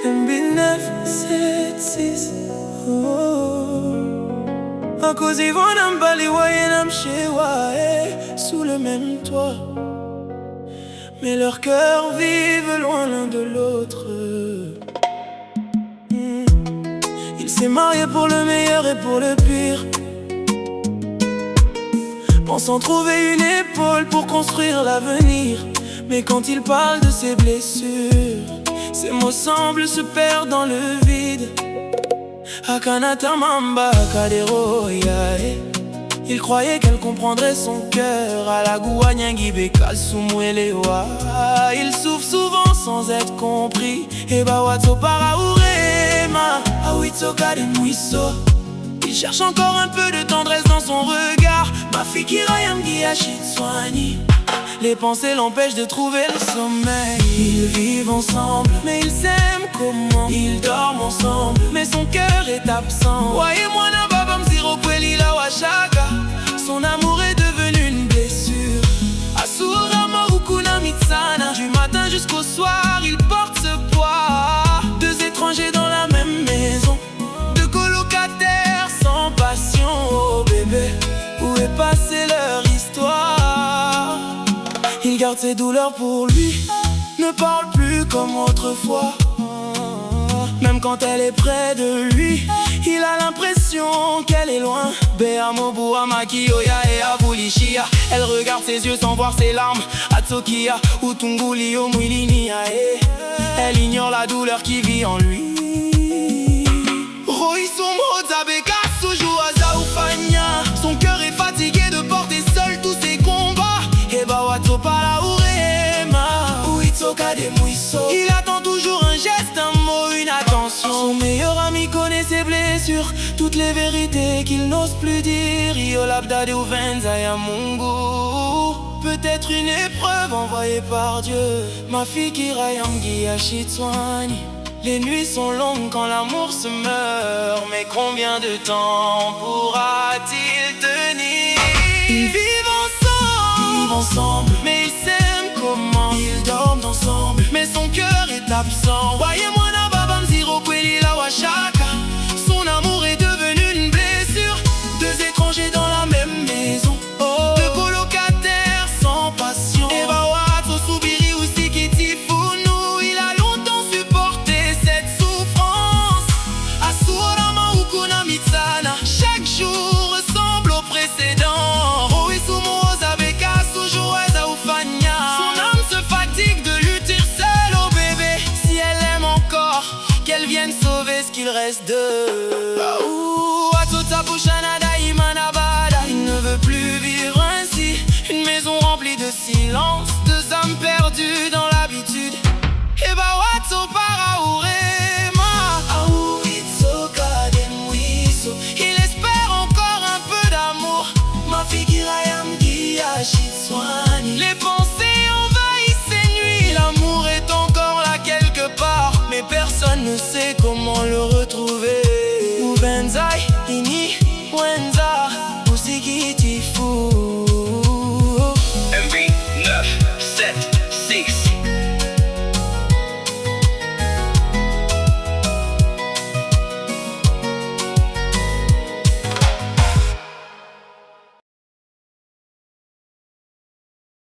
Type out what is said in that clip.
MB976 à cause ils vont n'embali voyer chez sous le même toit, mais leurs cœurs vivent loin l'un de l'autre. Ils s'est marié pour le meilleur et pour le pire, pensant trouver une épaule pour construire l'avenir. Mais quand il parle de ses blessures, ses mots semblent se perdre dans le vide. Akanata Mamba Kadero Yae. Il croyait qu'elle comprendrait son cœur. À la Gouanyangi Bekalsumwelewa. Il souffre souvent sans être compris. Et Bawatso Paraurema Awitso Kademuiso. Il cherche encore un peu de tendresse dans son regard. Ma fille Kirayamgi Ashitswani. Les pensées l'empêchent de trouver le sommeil. Ils vivent ensemble, mais ils s'aiment comment? Ils dorment ensemble, mais son cœur est absent. Voyez-moi Nababam Ziro Kwelila Washaka. Son amour est devenu une blessure. Asurama Ukuna Mitsana. Du matin jusqu'au soir, il porte ce poids. Deux étrangers dans la même maison, deux colocataires sans passion. Oh bébé, où est passée leur histoire? Il garde ses douleurs pour lui, ne parle plus comme autrefois. Même quand elle est près de lui, il a l'impression qu'elle est loin. Beamobu Amakioya et Abulishia. Elle regarde ses yeux sans voir ses larmes. Atsokia, Utunguli Omwilinia. Elle ignore la douleur qui vit en lui. Roisum Hozabeka Sujuaza Ufanya. Son cœur est fatigué de porter seul tous ses combats. Il attend toujours un geste, un mot, une attention. Son meilleur ami connaît ses blessures, toutes les vérités qu'il n'ose plus dire. Iolabdade ou Venzaya Mungu. Peut-être une épreuve envoyée par Dieu. Ma fille Kirayamgi Ashitswani. Les nuits sont longues quand l'amour se meurt. Mais combien de temps pourra-t-il tenir? Ils vivent ensemble, mais ils s'aiment comment? Ils dorment ensemble, mais son cœur est absent. Voyez-moi Nababam Ziro Kwelila Washaka. Son amour est devenu une blessure. Deux étrangers dans la même maison, deux colocataires sans passion. Et Bawatso Subiri Usikiti Funu. Il a longtemps supporté cette souffrance. Asurama Ukuna Mitsana. Chaque jour ressemble au précédent. Qu'elle vienne sauver ce qu'il reste d'eux.